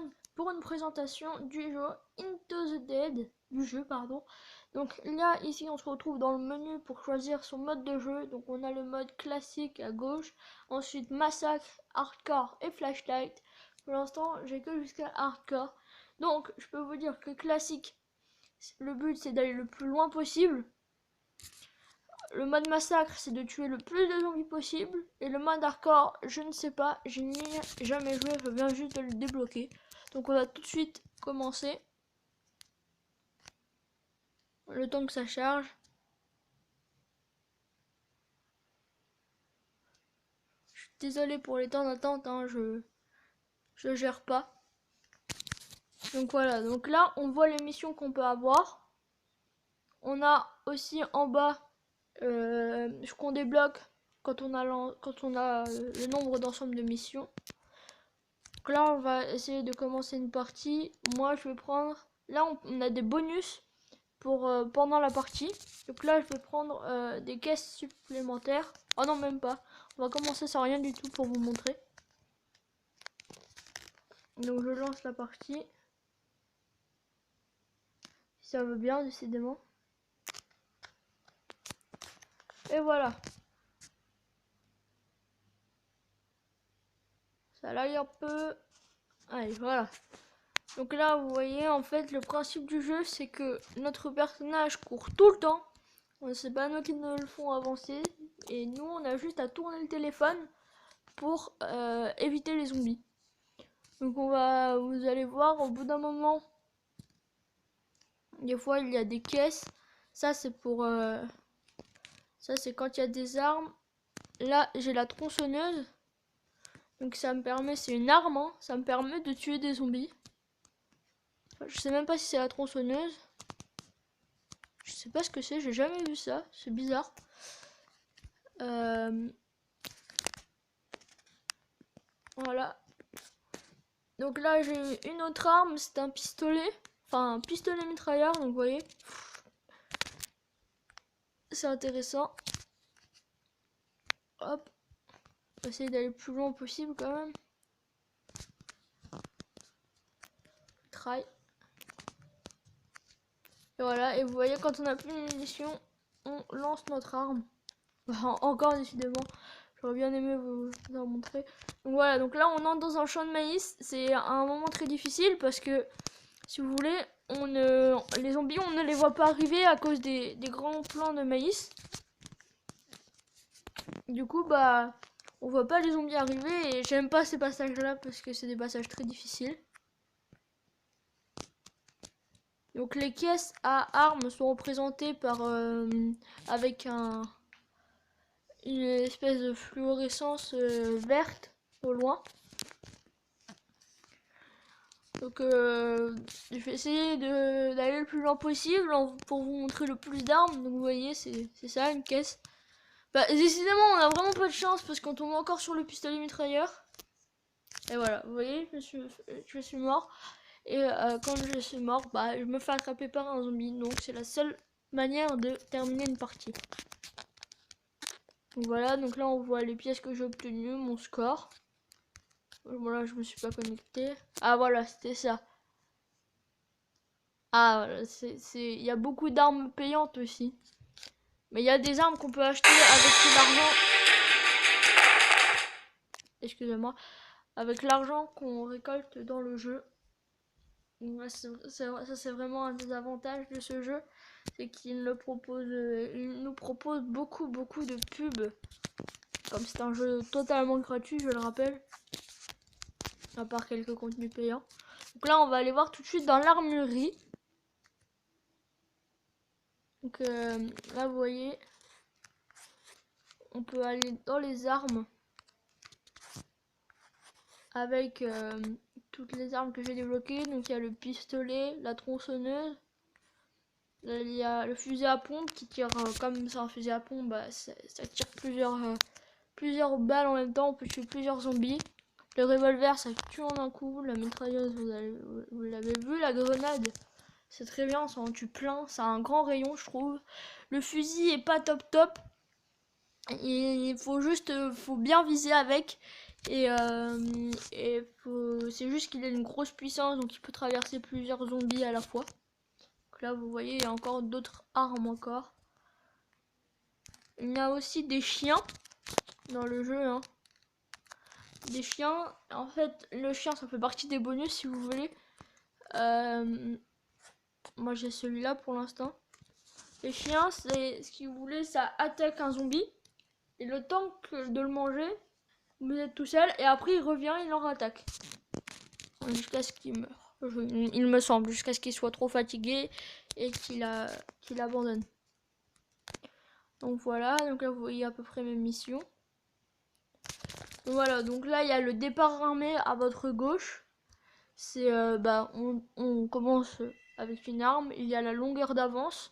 rejoindre pour une présentation du jeu Into the Dead, Donc là, ici, on se retrouve dans le menu pour choisir son mode de jeu. Donc on a le mode classique à gauche, ensuite massacre, hardcore et flashlight. Pour l'instant, j'ai que jusqu'à hardcore. Donc je peux vous dire que classique, le but c'est d'aller le plus loin possible. Le mode massacre, c'est de tuer le plus de zombies possible. Et le mode hardcore, je ne sais pas, je n'y ai jamais joué, je viens juste de le débloquer. Donc on va tout de suite commencer. Le temps que ça charge. Je suis désolé pour les temps d'attente, hein, je gère pas. Donc voilà, donc là on voit les missions qu'on peut avoir. On a aussi en bas ce qu'on débloque quand on a le nombre d'ensemble de missions. Donc là on va essayer de commencer une partie. Moi je vais prendre, là on a des bonus pour pendant la partie. Donc là je vais prendre des caisses supplémentaires. Oh non, même pas. On va commencer sans rien du tout pour vous montrer. Donc je lance la partie. Si ça veut bien, décidément. Et voilà. Ça lag un peu. Allez, voilà. Donc là, vous voyez, en fait, le principe du jeu, c'est que notre personnage court tout le temps. C'est pas nous qui nous le font avancer. Et nous, on a juste à tourner le téléphone pour éviter les zombies. Donc vous allez voir, au bout d'un moment, des fois, il y a des caisses. Ça, c'est pour... ça, c'est quand il y a des armes. Là, j'ai la tronçonneuse. Donc ça me permet, c'est une arme, hein, ça me permet de tuer des zombies. Je sais même pas si c'est la tronçonneuse. Je sais pas ce que c'est, j'ai jamais vu ça, c'est bizarre. Voilà. Donc là j'ai une autre arme, c'est un pistolet. Enfin un pistolet mitrailleur, donc vous voyez. C'est intéressant. Hop. On va essayer d'aller le plus loin possible quand même. Try. Et voilà, et vous voyez quand on a plus de munitions, on lance notre arme. Encore décidément. J'aurais bien aimé vous en montrer. Donc voilà, donc là on entre dans un champ de maïs. C'est un moment très difficile parce que, si vous voulez, les zombies on ne les voit pas arriver à cause des grands plants de maïs. Du coup bah on voit pas les zombies arriver et j'aime pas ces passages là parce que c'est des passages très difficiles. Donc les caisses à armes sont représentées par avec une espèce de fluorescence verte au loin. Donc je vais essayer d'aller le plus loin possible pour vous montrer le plus d'armes. Donc vous voyez, c'est ça, une caisse. Bah décidément on a vraiment pas de chance parce qu'on tombe encore sur le pistolet mitrailleur. Et voilà, vous voyez, je suis mort. Et quand je suis mort, bah je me fais attraper par un zombie. Donc c'est la seule manière de terminer une partie. Donc voilà, donc là on voit les pièces que j'ai obtenues, mon score. Voilà, je me suis pas connecté. Ah voilà, c'était ça. Ah voilà, il y a beaucoup d'armes payantes aussi. Mais il y a des armes qu'on peut acheter avec l'argent. Excusez-moi. Avec l'argent qu'on récolte dans le jeu. Ça c'est vraiment un des avantages de ce jeu. C'est qu'il nous propose beaucoup de pubs. Comme c'est un jeu totalement gratuit, je le rappelle. À part quelques contenus payants. Donc là on va aller voir tout de suite dans l'armurerie. Donc là vous voyez, on peut aller dans les armes avec toutes les armes que j'ai débloquées. Donc il y a le pistolet, la tronçonneuse, là, il y a le fusil à pompe qui tire, comme c'est un fusil à pompe, bah, ça tire plusieurs balles en même temps, on peut tuer plusieurs zombies. Le revolver ça tue en un coup, la mitrailleuse vous l'avez vu, la grenade c'est très bien, ça en tue plein, ça a un grand rayon je trouve. Le fusil est pas top, il faut bien viser avec. C'est juste qu'il a une grosse puissance, donc il peut traverser plusieurs zombies à la fois. Donc là, vous voyez, il y a encore d'autres armes encore. Il y a aussi des chiens dans le jeu, hein. Des chiens. En fait, le chien, ça fait partie des bonus si vous voulez. Moi, j'ai celui-là pour l'instant. Les chiens, c'est ce que vous voulez, ça attaque un zombie. Et le temps de le manger, vous êtes tout seul. Et après, il revient, il en attaque. Jusqu'à ce qu'il meure. Il me semble. Jusqu'à ce qu'il soit trop fatigué et qu'il abandonne. Donc voilà. Donc là, vous voyez à peu près mes missions. Donc voilà. Donc là, il y a le départ armé à votre gauche. C'est on commence avec une arme. Il y a la longueur d'avance.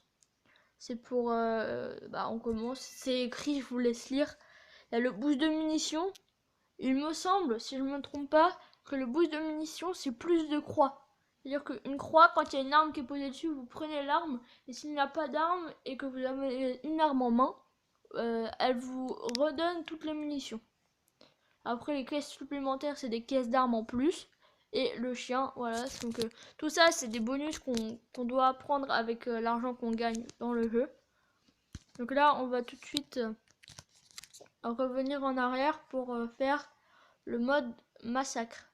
C'est pour on commence. C'est écrit, je vous laisse lire. Il y a le boost de munitions. Il me semble, si je ne me trompe pas, que le boost de munitions c'est plus de croix. C'est-à-dire qu'une croix, quand il y a une arme qui est posée dessus, vous prenez l'arme. Et s'il n'y a pas d'arme et que vous avez une arme en main, elle vous redonne toutes les munitions. Après, les caisses supplémentaires, c'est des caisses d'armes en plus. Et le chien, voilà. Donc tout ça, c'est des bonus qu'on doit prendre avec l'argent qu'on gagne dans le jeu. Donc là, on va tout de suite revenir en arrière pour faire le mode massacre.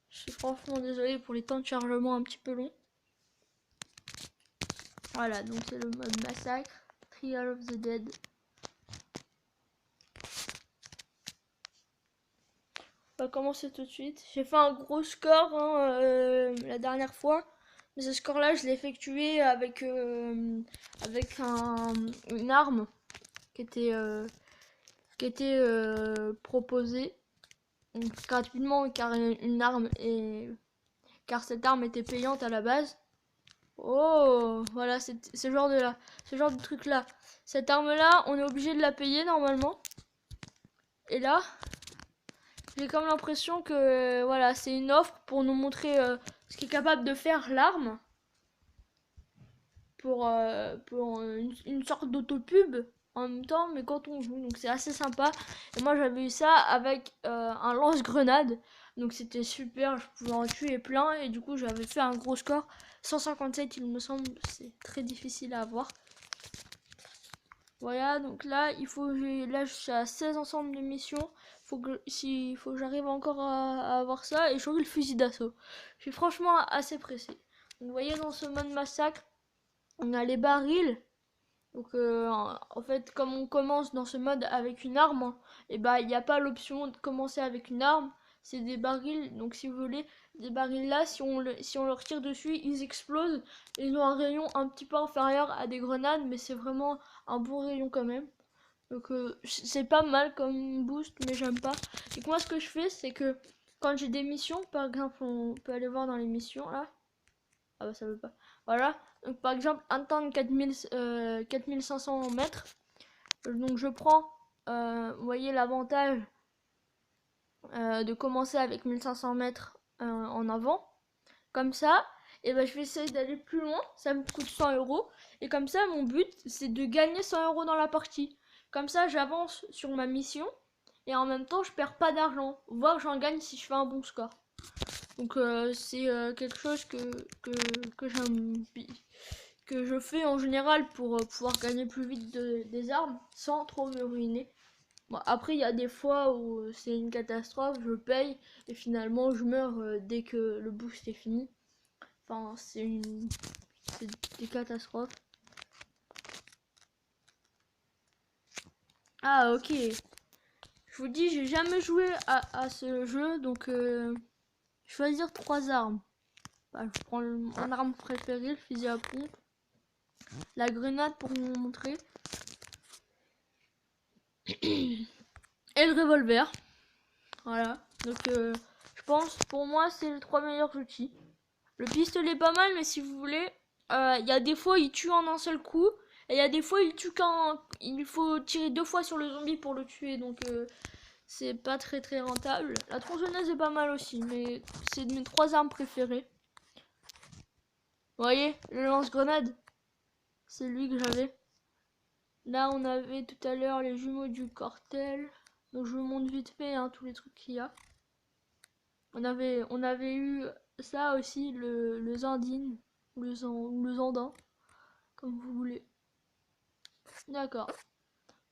Je suis franchement désolée pour les temps de chargement un petit peu longs. Voilà, donc c'est le mode massacre. Trial of the Dead. On va commencer tout de suite. J'ai fait un gros score la dernière fois. Mais ce score là je l'ai effectué avec une arme qui était proposée. Donc, gratuitement car car cette arme était payante à la base. Oh, voilà, c'est ce genre de truc là. Cette arme là, on est obligé de la payer normalement. Et là, j'ai comme l'impression que voilà, c'est une offre pour nous montrer ce qu'est capable de faire l'arme. Pour une sorte d'autopub en même temps, mais quand on joue, donc c'est assez sympa. Et moi j'avais eu ça avec un lance-grenade, donc c'était super, je pouvais en tuer plein et du coup j'avais fait un gros score, 157 il me semble, c'est très difficile à avoir. Voilà, donc là là je suis à 16 ensembles de missions, faut que j'arrive encore à avoir ça et j'aurai le fusil d'assaut. Je suis franchement assez pressé. Donc, vous voyez, dans ce mode massacre, on a les barils. Donc en fait, comme on commence dans ce mode avec une arme, et il n'y a pas l'option de commencer avec une arme. C'est des barils. Donc si vous voulez, des barils là, si on leur tire dessus, ils explosent. Ils ont un rayon un petit peu inférieur à des grenades, mais c'est vraiment un bon rayon quand même. Donc c'est pas mal comme boost, mais j'aime pas. Et moi, ce que je fais, c'est que quand j'ai des missions, par exemple, on peut aller voir dans les missions là. Ah bah ça veut pas. Voilà. Donc par exemple, un temps de 4500 mètres. Donc je prends, vous voyez l'avantage de commencer avec 1500 mètres en avant. Comme ça, et je vais essayer d'aller plus loin. Ça me coûte 100 €. Et comme ça, mon but, c'est de gagner 100 € dans la partie. Comme ça, j'avance sur ma mission. Et en même temps, je perds pas d'argent. Voire j'en gagne si je fais un bon score. Donc c'est quelque chose que je fais en général pour pouvoir gagner plus vite des armes sans trop me ruiner. Bon, après il y a des fois où c'est une catastrophe, je paye et finalement je meurs dès que le boost est fini. Enfin c'est des catastrophes. Ah ok. Je vous dis, j'ai jamais joué à ce jeu, donc choisir 3 armes. Je prends mon arme préférée, le fusil à pompe. La grenade pour vous montrer. Et le revolver. Voilà. Donc je pense pour moi c'est les 3 meilleurs outils. Le pistolet est pas mal, mais si vous voulez, il y a des fois il tue en un seul coup. Et il y a des fois il tue quand il faut tirer 2 fois sur le zombie pour le tuer. Donc c'est pas très très rentable. La tronçonneuse est pas mal aussi, mais c'est de mes 3 armes préférées. Vous voyez, le lance-grenade, c'est lui que j'avais. Là, on avait tout à l'heure les jumeaux du cartel. Donc, je vous montre vite fait hein, tous les trucs qu'il y a. On avait eu ça aussi, le Zandine, ou le Zandin, comme vous voulez. D'accord.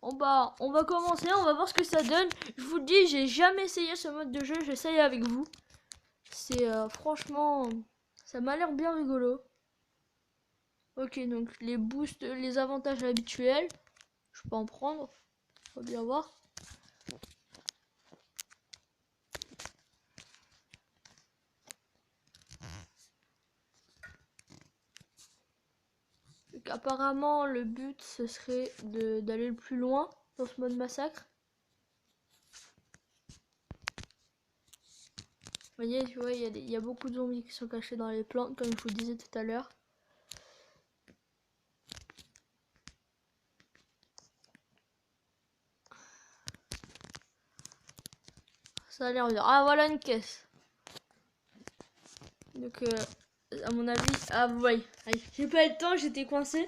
Bon bah, on va commencer, on va voir ce que ça donne. Je vous le dis, j'ai jamais essayé ce mode de jeu, j'essaye avec vous. C'est franchement, ça m'a l'air bien rigolo. Ok, donc les boosts, les avantages habituels. Je peux en prendre, faut bien voir. Donc, apparemment, le but, ce serait d'aller le plus loin dans ce mode massacre. Vous voyez, tu vois, il y a beaucoup de zombies qui sont cachés dans les plantes, comme je vous disais tout à l'heure. Ça a l'air bien. Ah, voilà une caisse. Donc, à mon avis... Ah, vous voyez, j'ai pas le temps, j'étais coincé.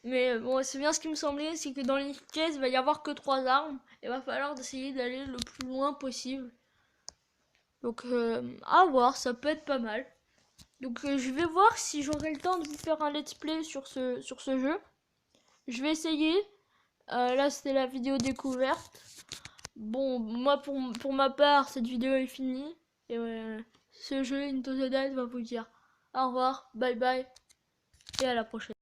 Mais bon, c'est bien ce qui me semblait, c'est que dans les caisses, il va y avoir que 3 armes. Il va falloir essayer d'aller le plus loin possible. Donc, à voir, ça peut être pas mal. Donc, je vais voir si j'aurai le temps de vous faire un let's play sur ce jeu. Je vais essayer. Là, c'était la vidéo découverte. Bon, moi, pour ma part, cette vidéo est finie. Et ce jeu, Into the Night, va vous dire au revoir, bye bye, et à la prochaine.